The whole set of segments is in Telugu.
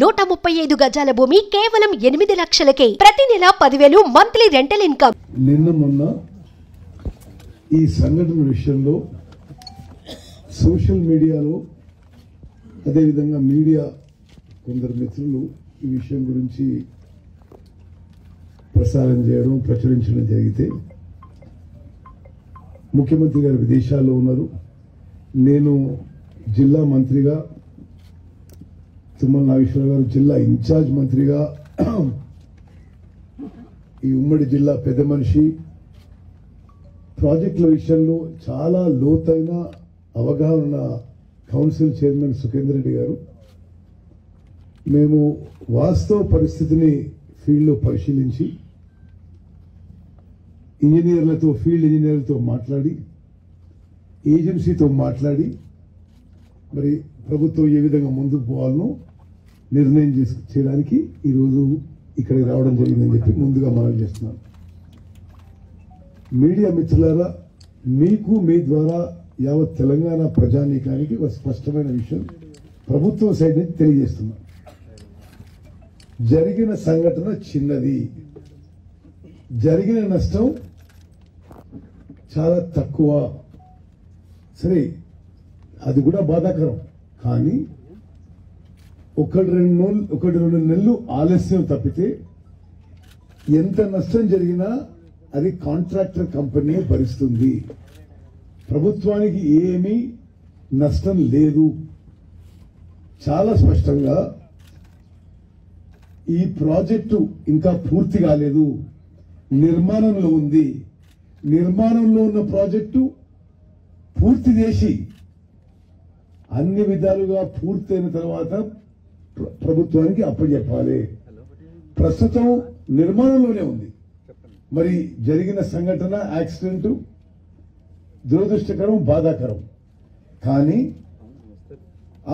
135 గజాల భూమి కేవలం 8 లక్షలకే. ప్రతి నెల 10,000 మంత్లీ రెంటల్ ఇన్కమ్. నిన్న మొన్న ఈ సంఘటన విషయంలో సోషల్ మీడియాలో అదేవిధంగా మీడియా కొందరు మిత్రులు ఈ విషయం గురించి ప్రసారం చేయడం ప్రచురించడం జరిగితే ముఖ్యమంత్రి గారు విదేశాల్లో ఉన్నారు. నేను జిల్లా మంత్రిగా, తుమ్మల నాగేశ్వరరావు గారు జిల్లా ఇన్ఛార్జ్ మంత్రిగా, ఈ ఉమ్మడి జిల్లా పెద్ద మనిషి, ప్రాజెక్టుల విషయంలో చాలా లోతైన అవగాహన కౌన్సిల్ చైర్మన్ సుఖేందర్ రెడ్డి గారు, మేము వాస్తవ పరిస్థితిని ఫీల్డ్లో పరిశీలించి ఇంజనీర్లతో, ఫీల్డ్ ఇంజనీర్లతో మాట్లాడి, ఏజెన్సీతో మాట్లాడి మరి ప్రభుత్వం ఏ విధంగా ముందుకు పోవాలనో నిర్ణయం చేయడానికి ఈరోజు ఇక్కడికి రావడం జరిగిందని చెప్పి ముందుగా మనం చేస్తున్నాం. మీడియా మిత్రులారా, మీకు మీ ద్వారా యావత్ తెలంగాణ ప్రజానీకానికి ఒక స్పష్టమైన విషయం ప్రభుత్వం సైడ్ నుంచి తెలియజేస్తున్నాం. జరిగిన సంఘటన చిన్నది, జరిగిన నష్టం చాలా తక్కువ. సరే, అది కూడా బాధాకరం. కానీ ఒకటి రెండు నెలలు ఆలస్యం తప్పితే ఎంత నష్టం జరిగినా అది కాంట్రాక్టర్ కంపెనీ భరిస్తుంది. ప్రభుత్వానికి ఏమీ నష్టం లేదు. చాలా స్పష్టంగా ఈ ప్రాజెక్టు ఇంకా పూర్తి కాలేదు, నిర్మాణంలో ఉంది. నిర్మాణంలో ఉన్న ప్రాజెక్టు పూర్తి చేసి అన్ని విధాలుగా పూర్తయిన తర్వాత ప్రభుత్వానికి అప్పచెప్పాలి. ప్రస్తుతం నిర్మాణంలోనే ఉంది. మరి జరిగిన సంఘటన, యాక్సిడెంట్ దురదృష్టకరం, బాధాకరం. కానీ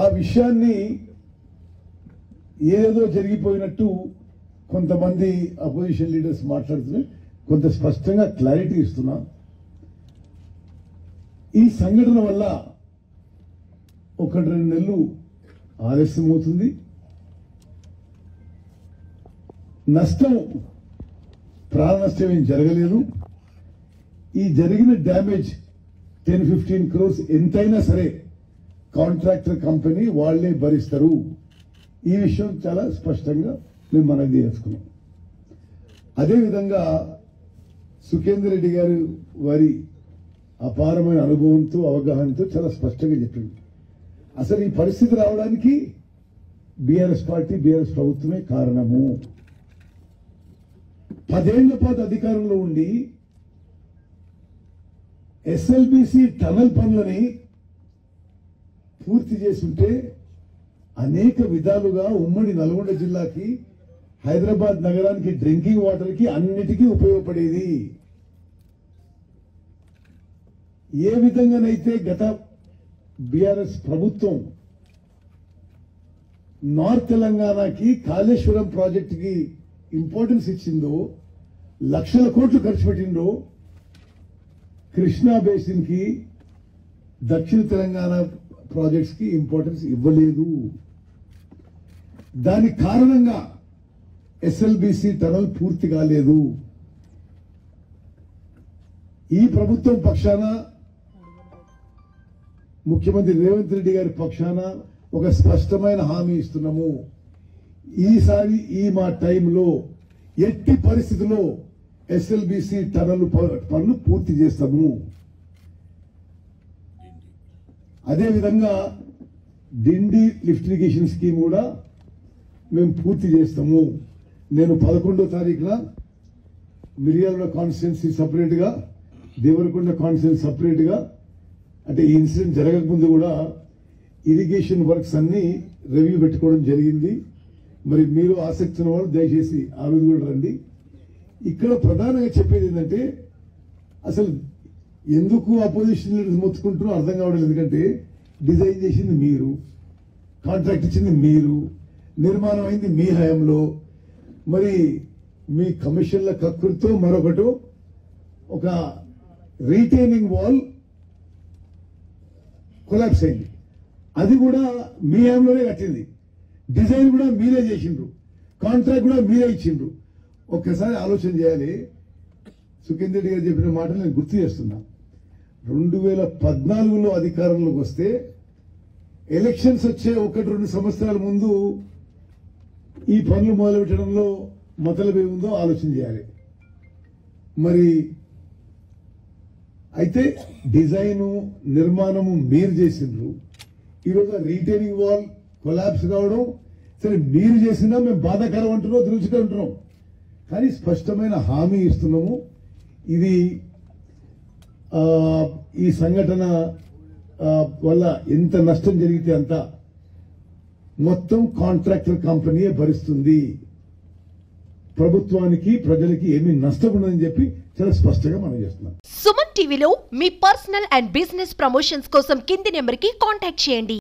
ఆ విషయాన్ని ఏదో జరిగిపోయినట్టు కొంతమంది అపోజిషన్ లీడర్స్ మాట్లాడుతున్నారు. కొంత స్పష్టంగా క్లారిటీ ఇస్తున్నా. ఈ సంఘటన వల్ల 1-2 నెలలు ఆలస్యం అవుతుంది. నష్టం, ప్రాణ నష్టం ఏం జరగలేదు. ఈ జరిగిన డ్యామేజ్ 10-15 crores ఎంతైనా సరే కాంట్రాక్టర్ కంపెనీ వాళ్లే భరిస్తారు. ఈ విషయం చాలా స్పష్టంగా మేము మనకు చేసుకున్నాం. అదేవిధంగా సుఖేందర్ రెడ్డి గారు వారి అపారమైన అనుభవంతో, అవగాహనతో చాలా స్పష్టంగా చెప్పింది. అసలు ఈ పరిస్థితి రావడానికి బీఆర్ఎస్ పార్టీ, బీఆర్ఎస్ ప్రభుత్వమే కారణము. 10 ఏళ్ల పాటు అధికారంలో ఉండి ఎస్ఎల్బీసీ టనల్ పనులని పూర్తి చేస్తుంటే అనేక విధాలుగా ఉమ్మడి నల్గొండ జిల్లాకి, హైదరాబాద్ నగరానికి, డ్రింకింగ్ వాటర్ కి అన్నిటికీ ఉపయోగపడేది. ఏ విధంగానైతే గత బీఆర్ఎస్ ప్రభుత్వం నార్త్ తెలంగాణకి కాళేశ్వరం ప్రాజెక్టుకి ఇంపార్టెన్స్ ఇచ్చిందో, లక్షల కోట్లు ఖర్చు పెట్టిందో, కృష్ణా బేసిన్ కి, దక్షిణ తెలంగాణ ప్రాజెక్ట్స్ కి ఇంపార్టెన్స్ ఇవ్వలేదు. దానికి కారణంగా ఎస్ఎల్బీసీ టనల్ పూర్తి కాలేదు. ఈ ప్రభుత్వం పక్షాన, ముఖ్యమంత్రి రేవంత్ రెడ్డి గారి పక్షాన ఒక స్పష్టమైన హామీ ఇస్తున్నాము. ఈసారి మా టైంలో ఎట్టి పరిస్థితుల్లో ఎస్ఎల్బీసీ టనల్ పనులు పూర్తి చేస్తాము. అదేవిధంగా డిండి లిఫ్ట్ ఇరిగేషన్ స్కీమ్ కూడా మేము పూర్తి చేస్తాము. నేను 11వ తారీఖున మిర్యాలగూడ కాన్స్టిట్యున్సీ సపరేట్ గా, దేవరకొండ కాన్స్టిట్యున్సీ సపరేట్ గా, అంటే ఈ ఇన్సిడెంట్ జరగకముందు కూడా ఇరిగేషన్ వర్క్స్ అన్ని రివ్యూ పెట్టుకోవడం జరిగింది. మరి మీరు ఆసక్తి ఉన్న వాళ్ళు దయచేసి ఆ రోజు కూడా రండి. ఇక్కడ ప్రధానంగా చెప్పేది ఏంటంటే, అసలు ఎందుకు అపోజిషన్ లీడర్స్ మొత్తుకుంటున్నారో అర్థం కావడం. ఎందుకంటే డిజైన్ చేసింది మీరు, కాంట్రాక్ట్ ఇచ్చింది మీరు, నిర్మాణం అయింది మీ హయాంలో. మరి మీ కమిషన్ల కకృతితో మరొకటి, ఒక రీటైనింగ్ వాల్ కొలాప్స్ అయింది. అది కూడా మీ హయాంలోనే కట్టింది. డిజైన్ కూడా మీరే చేసిండ్రు, కాంట్రాక్ట్ కూడా మీరే ఇచ్చిండ్రు. ఒక్కసారి ఆలోచన చేయాలి. సుఖేందర్ రెడ్డి గారు చెప్పిన మాటలు నేను గుర్తు చేస్తున్నా. 2014లో అధికారంలోకి వస్తే ఎలక్షన్స్ వచ్చే 1-2 సంవత్సరాల ముందు ఈ పనులు మొదలుపెట్టడంలో మొదలుపేముందో ఆలోచన చేయాలి. మరి అయితే డిజైను నిర్మాణము మీరు చేసిండ్రు. ఈరోజు రీటైనింగ్ వాల్ కొలాప్స్ కావడం సరే మీరు చేసినా మేము బాధాకరం అంటున్నాం, దురుచిగా ఉంటున్నాం. కానీ స్పష్టమైన హామీ ఇస్తున్నాము. ఇది ఈ సంఘటన వల్ల ఎంత నష్టం జరిగితే అంత మొత్తం కాంట్రాక్టర్ కంపెనీయే భరిస్తుంది, ప్రభుత్వానికి ప్రజలకి ఏమీ నష్టం ఉండదని చెప్పి చాలా స్పష్టంగా మనం చేస్తున్నాం. సుమన్ టీవీలో మీ పర్సనల్ అండ్ బిజినెస్ ప్రమోషన్స్ కోసం కింది నెంబర్కి కాంటాక్ట్ చేయండి.